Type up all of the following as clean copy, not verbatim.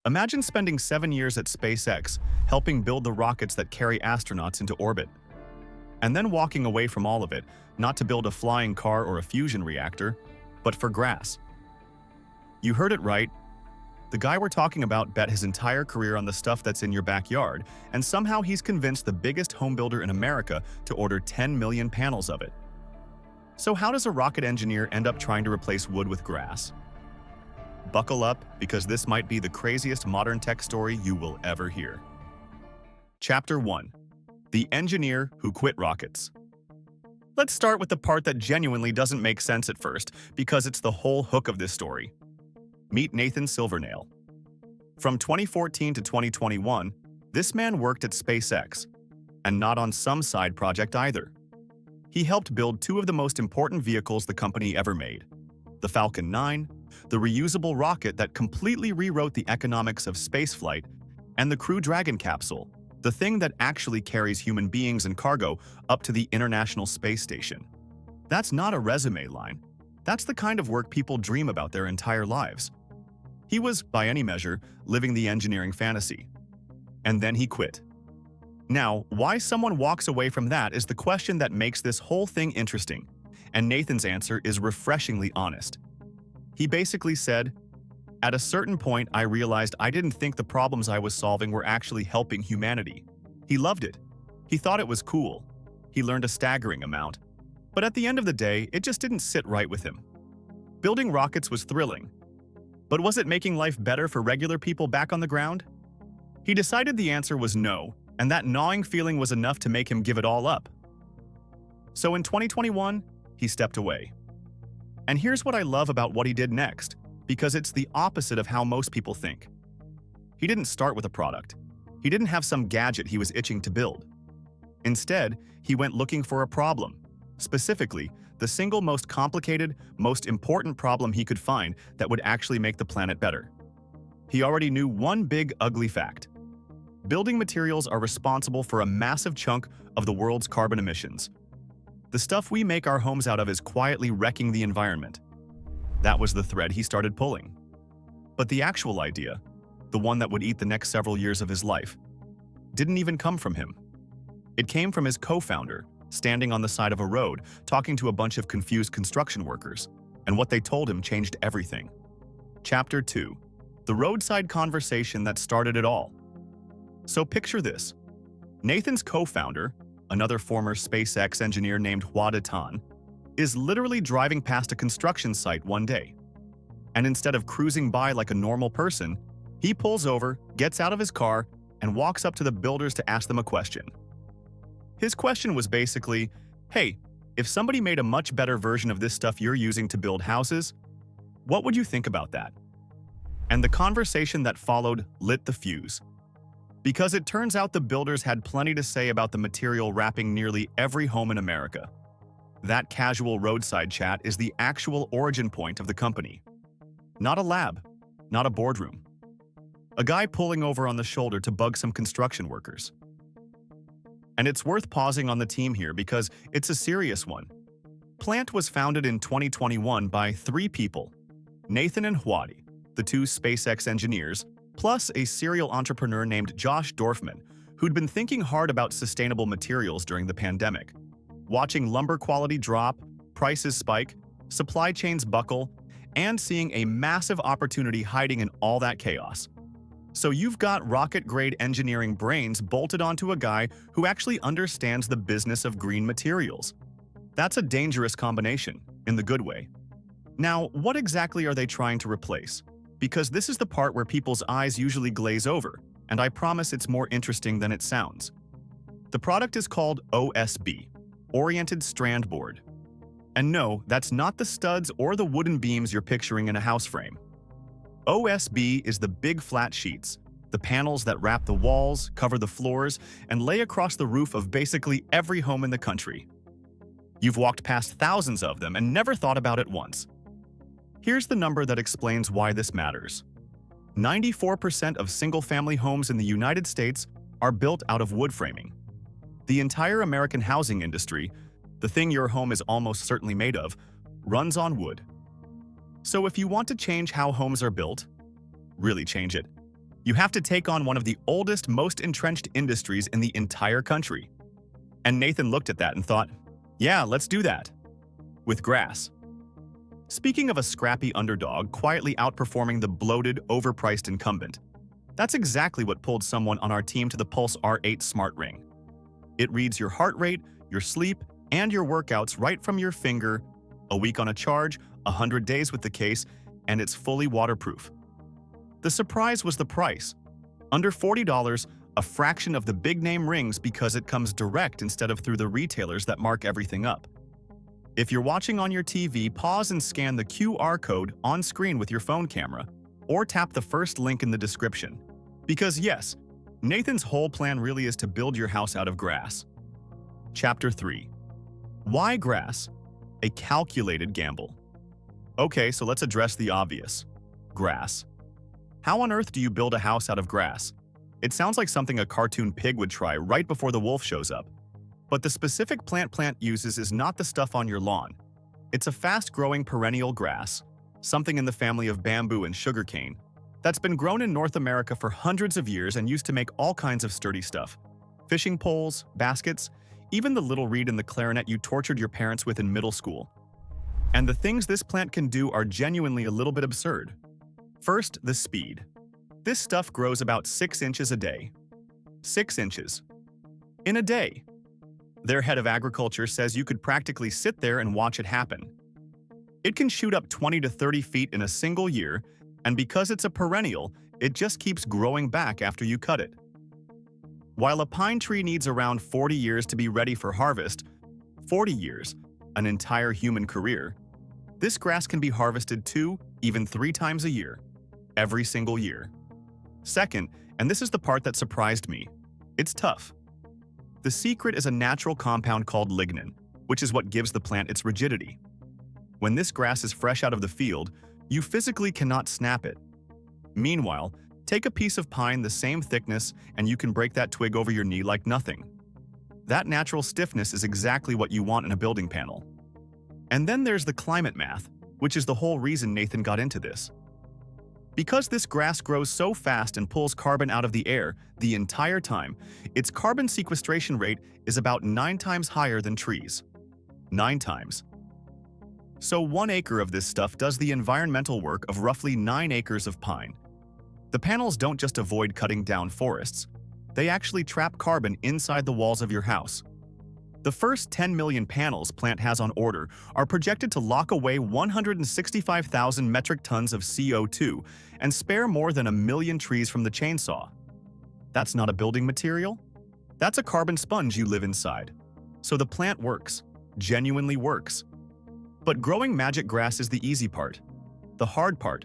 Imagine spending 7 years at SpaceX, helping build the rockets that carry astronauts into orbit, and then walking away from all of it, not to build a flying car or a fusion reactor, but for grass. You heard it right. The guy we're talking about bet his entire career on the stuff that's in your backyard, and somehow he's convinced the biggest home builder in America to order 10 million panels of it. So how does a rocket engineer end up trying to replace wood with grass? Buckle up, because this might be the craziest modern tech story you will ever hear. Chapter 1. The Engineer Who Quit Rockets. Let's start with the part that genuinely doesn't make sense at first, because it's the whole hook of this story. Meet Nathan Silvernail. From 2014 to 2021, this man worked at SpaceX, and not on some side project either. He helped build two of the most important vehicles the company ever made: the Falcon 9, the reusable rocket that completely rewrote the economics of spaceflight, and the Crew Dragon capsule, the thing that actually carries human beings and cargo up to the International Space Station. That's not a resume line. That's the kind of work people dream about their entire lives. He was, by any measure, living the engineering fantasy. And then he quit. Now, why someone walks away from that is the question that makes this whole thing interesting, and Nathan's answer is refreshingly honest. He basically said, "At a certain point, I realized I didn't think the problems I was solving were actually helping humanity." He loved it. He thought it was cool. He learned a staggering amount. But at the end of the day, it just didn't sit right with him. Building rockets was thrilling. But was it making life better for regular people back on the ground? He decided the answer was no, and that gnawing feeling was enough to make him give it all up. So in 2021, he stepped away. And here's what I love about what he did next, because it's the opposite of how most people think. He didn't start with a product. He didn't have some gadget he was itching to build. Instead, he went looking for a problem, specifically, the single most complicated, most important problem he could find that would actually make the planet better. He already knew one big, ugly fact. Building materials are responsible for a massive chunk of the world's carbon emissions. The stuff we make our homes out of is quietly wrecking the environment. That was the thread he started pulling. But the actual idea, the one that would eat the next several years of his life, didn't even come from him. It came from his co-founder, standing on the side of a road, talking to a bunch of confused construction workers, and what they told him changed everything. Chapter 2. The roadside conversation that started it all. So picture this. Nathan's co-founder, another former SpaceX engineer named Hua Tan, is literally driving past a construction site one day. And instead of cruising by like a normal person, he pulls over, gets out of his car, and walks up to the builders to ask them a question. His question was basically, "Hey, if somebody made a much better version of this stuff you're using to build houses, what would you think about that?" And the conversation that followed lit the fuse. Because it turns out the builders had plenty to say about the material wrapping nearly every home in America. That casual roadside chat is the actual origin point of the company. Not a lab, not a boardroom. A guy pulling over on the shoulder to bug some construction workers. And it's worth pausing on the team here because it's a serious one. Plant was founded in 2021 by 3 people: Nathan and Hwadi, the 2 SpaceX engineers, plus a serial entrepreneur named Josh Dorfman, who'd been thinking hard about sustainable materials during the pandemic, watching lumber quality drop, prices spike, supply chains buckle, and seeing a massive opportunity hiding in all that chaos. So you've got rocket-grade engineering brains bolted onto a guy who actually understands the business of green materials. That's a dangerous combination, in the good way. Now, what exactly are they trying to replace? Because this is the part where people's eyes usually glaze over, and I promise it's more interesting than it sounds. The product is called OSB, Oriented Strand Board. And no, that's not the studs or the wooden beams you're picturing in a house frame. OSB is the big flat sheets, the panels that wrap the walls, cover the floors, and lay across the roof of basically every home in the country. You've walked past thousands of them and never thought about it once. Here's the number that explains why this matters. 94% of single-family homes in the United States are built out of wood framing. The entire American housing industry, the thing your home is almost certainly made of, runs on wood. So if you want to change how homes are built, really change it, You have to take on one of the oldest, most entrenched industries in the entire country. And Nathan looked at that and thought, yeah, let's do that. With grass. Speaking of a scrappy underdog quietly outperforming the bloated, overpriced incumbent, that's exactly what pulled someone on our team to the Pulse R8 Smart Ring. It reads your heart rate, your sleep, and your workouts right from your finger, a week on a charge, 100 days with the case, and it's fully waterproof. The surprise was the price. Under $40, a fraction of the big-name rings because it comes direct instead of through the retailers that mark everything up. If you're watching on your TV, pause and scan the QR code on screen with your phone camera, or tap the first link in the description. Because yes, Nathan's whole plan really is to build your house out of grass. Chapter 3. Why grass? A calculated gamble. Okay, so let's address the obvious. Grass. How on earth do you build a house out of grass? It sounds like something a cartoon pig would try right before the wolf shows up. But the specific plant uses is not the stuff on your lawn. It's a fast-growing perennial grass, something in the family of bamboo and sugarcane, that's been grown in North America for hundreds of years and used to make all kinds of sturdy stuff. Fishing poles, baskets, even the little reed and the clarinet you tortured your parents with in middle school. And the things this plant can do are genuinely a little bit absurd. First, the speed. This stuff grows about 6 inches a day. 6 inches. In a day. Their head of agriculture says you could practically sit there and watch it happen. It can shoot up 20 to 30 feet in a single year, and because it's a perennial, it just keeps growing back after you cut it. While a pine tree needs around 40 years to be ready for harvest, 40 years, an entire human career, this grass can be harvested 2, even 3 times a year, every single year. Second, and this is the part that surprised me, it's tough. The secret is a natural compound called lignin, which is what gives the plant its rigidity. When this grass is fresh out of the field, you physically cannot snap it. Meanwhile, take a piece of pine the same thickness and you can break that twig over your knee like nothing. That natural stiffness is exactly what you want in a building panel. And then there's the climate math, which is the whole reason Nathan got into this. Because this grass grows so fast and pulls carbon out of the air the entire time, its carbon sequestration rate is about 9 times higher than trees. 9 times. So 1 acre of this stuff does the environmental work of roughly 9 acres of pine. The panels don't just avoid cutting down forests, they actually trap carbon inside the walls of your house. The first 10 million panels plant has on order are projected to lock away 165,000 metric tons of CO2 and spare more than 1 million trees from the chainsaw. That's not a building material? That's a carbon sponge you live inside. So the plant works, genuinely works. But growing magic grass is the easy part. The hard part,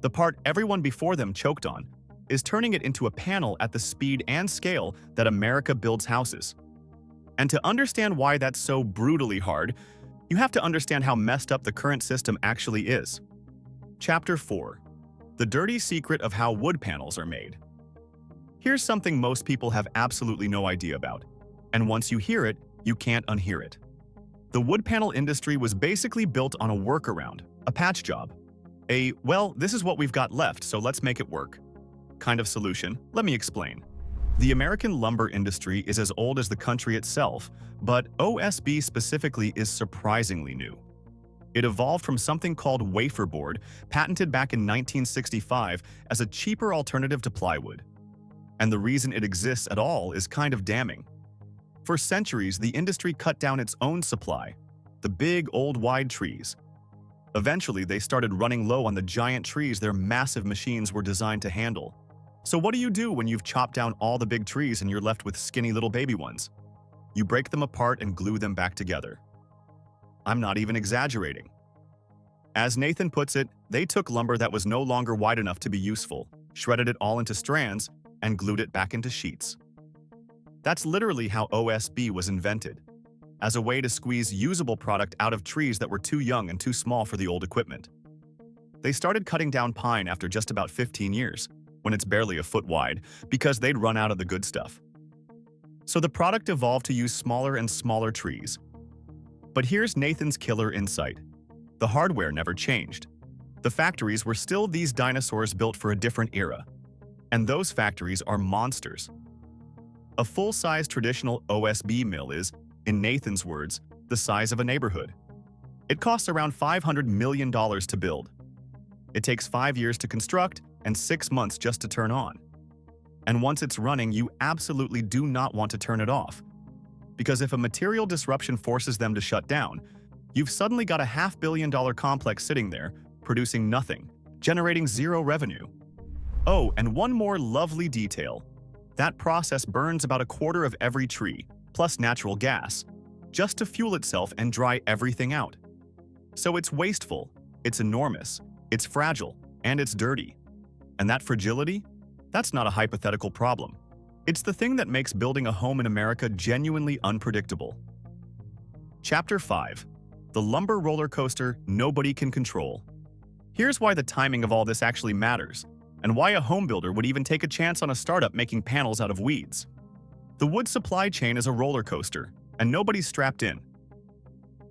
the part everyone before them choked on, is turning it into a panel at the speed and scale that America builds houses. And to understand why that's so brutally hard, you have to understand how messed up the current system actually is. Chapter 4. The dirty secret of how wood panels are made. Here's something most people have absolutely no idea about, and once you hear it, you can't unhear it. The wood panel industry was basically built on a workaround, a patch job. Well, this is what we've got left, so let's make it work kind of solution. Let me explain. The American lumber industry is as old as the country itself, but OSB specifically is surprisingly new. It evolved from something called wafer board, patented back in 1965 as a cheaper alternative to plywood. And the reason it exists at all is kind of damning. For centuries, the industry cut down its own supply, the big, old, wide trees. Eventually, they started running low on the giant trees their massive machines were designed to handle. So what do you do when you've chopped down all the big trees and you're left with skinny little baby ones? You break them apart and glue them back together. I'm not even exaggerating. As Nathan puts it, they took lumber that was no longer wide enough to be useful, shredded it all into strands, and glued it back into sheets. That's literally how OSB was invented, as a way to squeeze usable product out of trees that were too young and too small for the old equipment. They started cutting down pine after just about 15 years, when it's barely a foot wide, because they'd run out of the good stuff. So the product evolved to use smaller and smaller trees. But here's Nathan's killer insight. The hardware never changed. The factories were still these dinosaurs built for a different era. And those factories are monsters. A full-size traditional OSB mill is, in Nathan's words, the size of a neighborhood. It costs around $500 million to build. It takes 5 years to construct and 6 months just to turn on. And once it's running, you absolutely do not want to turn it off. Because if a material disruption forces them to shut down, you've suddenly got a $500 million complex sitting there, producing nothing, generating zero revenue. Oh, and one more lovely detail. That process burns about a quarter of every tree, plus natural gas, just to fuel itself and dry everything out. So it's wasteful, it's enormous, it's fragile, and it's dirty. And that fragility? That's not a hypothetical problem. It's the thing that makes building a home in America genuinely unpredictable. Chapter 5. The lumber roller coaster nobody can control. Here's why the timing of all this actually matters, and why a home builder would even take a chance on a startup making panels out of weeds. The wood supply chain is a roller coaster, and nobody's strapped in.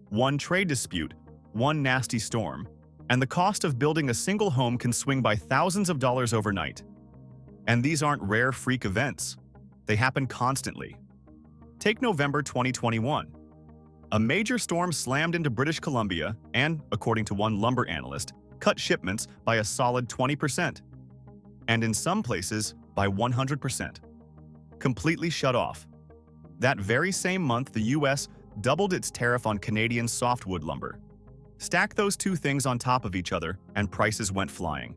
One trade dispute, one nasty storm, and the cost of building a single home can swing by thousands of dollars overnight. And these aren't rare freak events. They happen constantly. Take November 2021. A major storm slammed into British Columbia and, according to one lumber analyst, cut shipments by a solid 20%. And in some places, by 100%. Completely shut off. That very same month, the US doubled its tariff on Canadian softwood lumber. Stack those two things on top of each other, and prices went flying.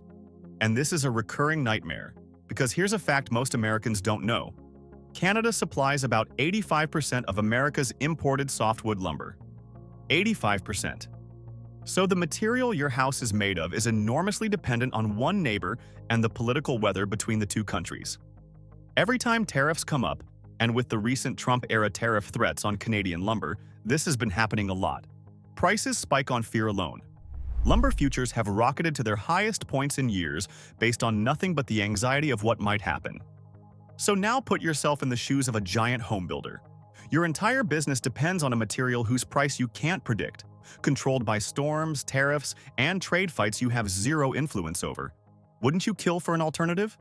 And this is a recurring nightmare, because here's a fact most Americans don't know. Canada supplies about 85% of America's imported softwood lumber. 85%. So the material your house is made of is enormously dependent on one neighbor and the political weather between the two countries. Every time tariffs come up, and with the recent Trump-era tariff threats on Canadian lumber, this has been happening a lot. Prices spike on fear alone. Lumber futures have rocketed to their highest points in years based on nothing but the anxiety of what might happen. So now put yourself in the shoes of a giant home builder. Your entire business depends on a material whose price you can't predict, controlled by storms, tariffs, and trade fights you have zero influence over. Wouldn't you kill for an alternative?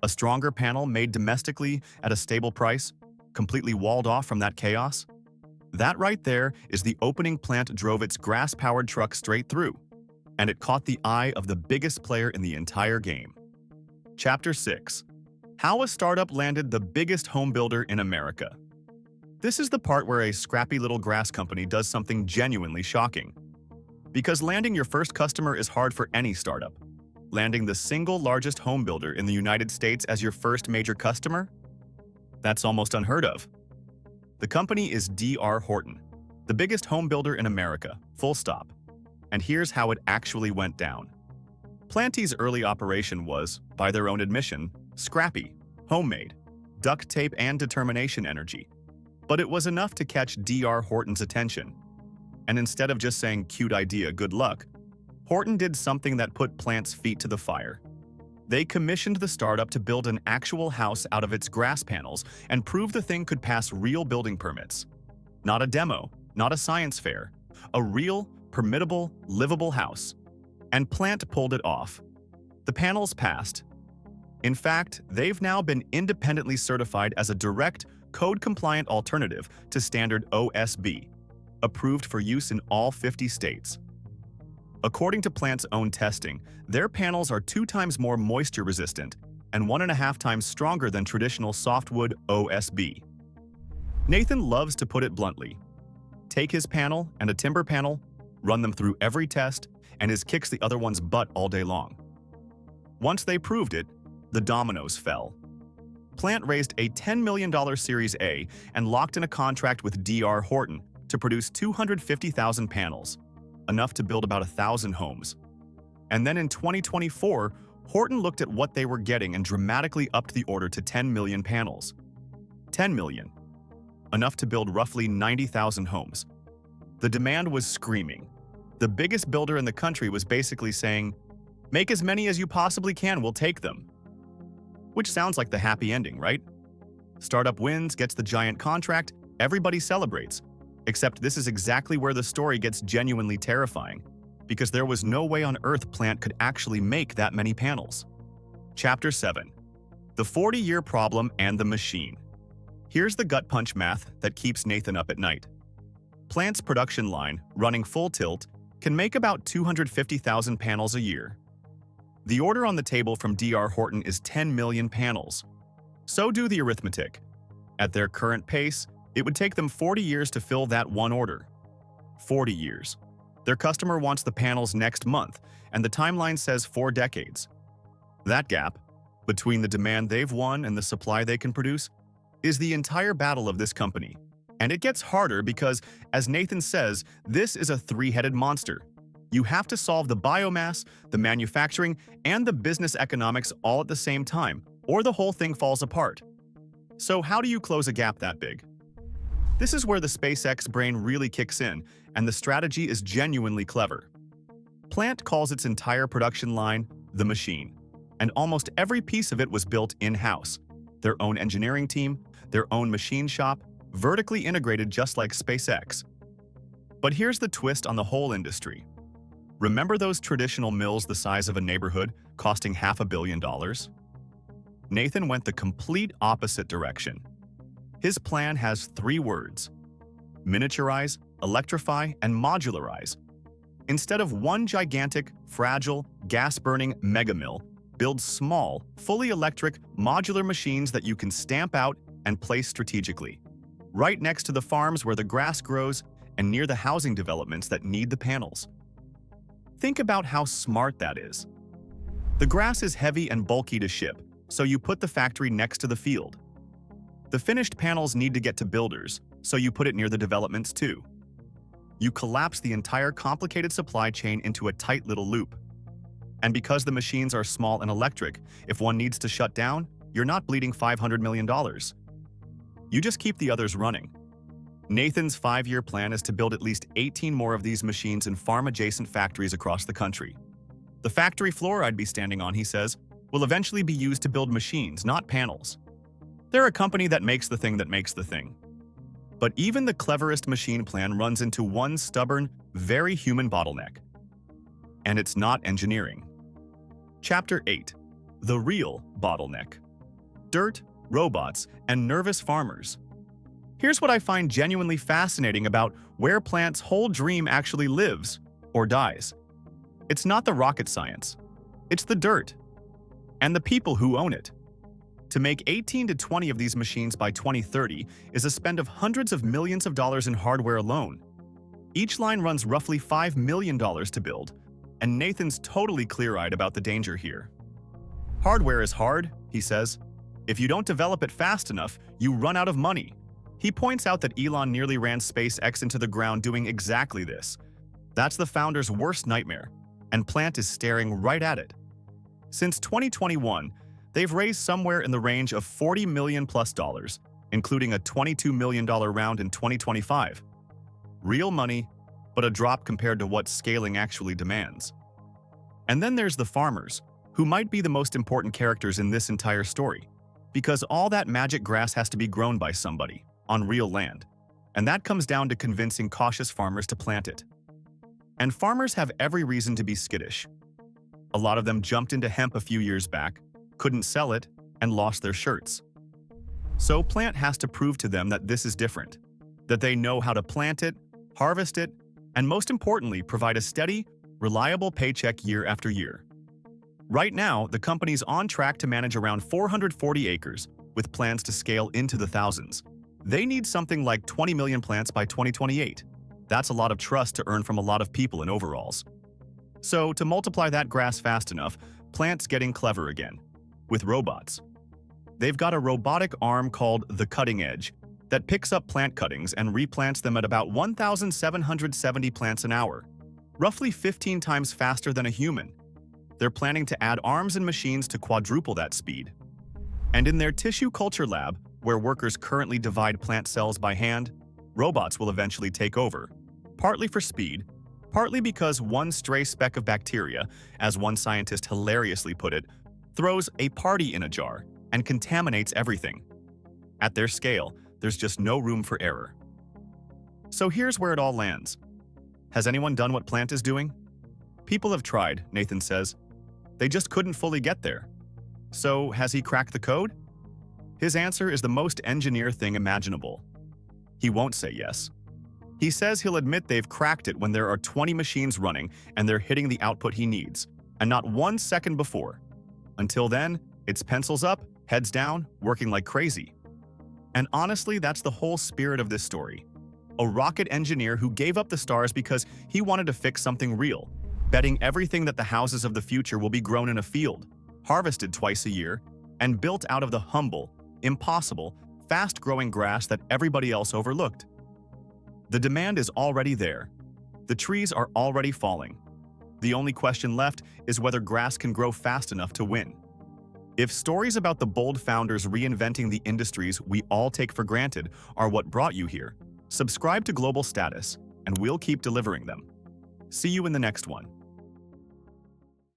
A stronger panel made domestically at a stable price, completely walled off from that chaos? That right there is the opening Plant drove its grass-powered truck straight through, and it caught the eye of the biggest player in the entire game. Chapter 6. How a startup landed the biggest home builder in America. This is the part where a scrappy little grass company does something genuinely shocking. Because landing your first customer is hard for any startup. Landing the single largest home builder in the United States as your first major customer? That's almost unheard of. The company is D.R. Horton, the biggest home builder in America, full stop. And here's how it actually went down. Planty's early operation was, by their own admission, scrappy, homemade, duct tape and determination energy. But it was enough to catch D.R. Horton's attention. And instead of just saying, "Cute idea, good luck," Horton did something that put Plant's feet to the fire. They commissioned the startup to build an actual house out of its grass panels and prove the thing could pass real building permits. Not a demo, not a science fair. A real, permittable, livable house. And Plant pulled it off. The panels passed. In fact, they've now been independently certified as a direct, code-compliant alternative to standard OSB, approved for use in all 50 states. According to Plant's own testing, their panels are 2 times more moisture-resistant and 1.5 times stronger than traditional softwood OSB. Nathan loves to put it bluntly. Take his panel and a timber panel, run them through every test, and his kicks the other one's butt all day long. Once they proved it, the dominoes fell. Plant raised a $10 million Series A and locked in a contract with D.R. Horton to produce 250,000 panels, enough to build about 1,000 homes. And then in 2024, Horton looked at what they were getting and dramatically upped the order to 10 million panels. 10 million. Enough to build roughly 90,000 homes. The demand was screaming. The biggest builder in the country was basically saying, "Make as many as you possibly can, we'll take them." Which sounds like the happy ending, right? Startup wins, gets the giant contract, everybody celebrates. Except this is exactly where the story gets genuinely terrifying, because there was no way on earth Plant could actually make that many panels. Chapter 7. The 40-year problem and the machine. Here's the gut punch math that keeps Nathan up at night. Plant's production line, running full tilt, can make about 250,000 panels a year. The order on the table from D.R. Horton is 10 million panels. So do the arithmetic. At their current pace, it would take them 40 years to fill that one order. 40 years. Their customer wants the panels next month, and the timeline says 4 decades. That gap, between the demand they've won and the supply they can produce, is the entire battle of this company. And it gets harder because, as Nathan says, this is a three-headed monster. You have to solve the biomass, the manufacturing, and the business economics all at the same time, or the whole thing falls apart. So how do you close a gap that big? This is where the SpaceX brain really kicks in, and the strategy is genuinely clever. Plant calls its entire production line the machine, and almost every piece of it was built in-house. Their own engineering team, their own machine shop, vertically integrated just like SpaceX. But here's the twist on the whole industry. Remember those traditional mills the size of a neighborhood, costing $500 million? Nathan went the complete opposite direction. His plan has 3 words: miniaturize, electrify, and modularize. Instead of one gigantic, fragile, gas-burning megamill, build small, fully electric, modular machines that you can stamp out and place strategically, right next to the farms where the grass grows and near the housing developments that need the panels. Think about how smart that is. The grass is heavy and bulky to ship, so you put the factory next to the field. The finished panels need to get to builders, so you put it near the developments too. You collapse the entire complicated supply chain into a tight little loop. And because the machines are small and electric, if one needs to shut down, you're not bleeding $500 million. You just keep the others running. Nathan's 5-year plan is to build at least 18 more of these machines in farm-adjacent factories across the country. The factory floor I'd be standing on, he says, will eventually be used to build machines, not panels. They're a company that makes the thing that makes the thing. But even the cleverest machine plan runs into one stubborn, very human bottleneck. And it's not engineering. Chapter 8. The real bottleneck. Dirt, robots, and nervous farmers. Here's what I find genuinely fascinating about where Plant's whole dream actually lives, or dies. It's not the rocket science. It's the dirt. And the people who own it. To make 18 to 20 of these machines by 2030 is a spend of hundreds of millions of dollars in hardware alone. Each line runs roughly $5 million to build, and Nathan's totally clear-eyed about the danger here. Hardware is hard, he says. If you don't develop it fast enough, you run out of money. He points out that Elon nearly ran SpaceX into the ground doing exactly this. That's the founder's worst nightmare, and Plant is staring right at it. Since 2021, they've raised somewhere in the range of $40 million+, including a $22 million round in 2025. Real money, but a drop compared to what scaling actually demands. And then there's the farmers, who might be the most important characters in this entire story, because all that magic grass has to be grown by somebody, on real land, and that comes down to convincing cautious farmers to plant it. And farmers have every reason to be skittish. A lot of them jumped into hemp a few years back, couldn't sell it, and lost their shirts. So Plant has to prove to them that this is different, that they know how to plant it, harvest it, and most importantly, provide a steady, reliable paycheck year after year. Right now, the company's on track to manage around 440 acres, with plans to scale into the thousands. They need something like 20 million plants by 2028. That's a lot of trust to earn from a lot of people in overalls. So, to multiply that grass fast enough, Plant's getting clever again, with robots. They've got a robotic arm called the Cutting Edge that picks up plant cuttings and replants them at about 1,770 plants an hour, roughly 15 times faster than a human. They're planning to add arms and machines to quadruple that speed. And in their tissue culture lab, where workers currently divide plant cells by hand, robots will eventually take over, partly for speed, partly because one stray speck of bacteria, as one scientist hilariously put it, throws a party in a jar and contaminates everything. At their scale, there's just no room for error. So here's where it all lands. Has anyone done what Plant is doing? People have tried, Nathan says. They just couldn't fully get there. So, has he cracked the code? His answer is the most engineer thing imaginable. He won't say yes. He says he'll admit they've cracked it when there are 20 machines running and they're hitting the output he needs, and not 1 second before. Until then, it's pencils up, heads down, working like crazy. And honestly, that's the whole spirit of this story. A rocket engineer who gave up the stars because he wanted to fix something real, betting everything that the houses of the future will be grown in a field, harvested twice a year, and built out of the humble, impossible, fast-growing grass that everybody else overlooked. The demand is already there. The trees are already falling. The only question left is whether grass can grow fast enough to win. If stories about the bold founders reinventing the industries we all take for granted are what brought you here, subscribe to Global Status, and we'll keep delivering them. See you in the next one.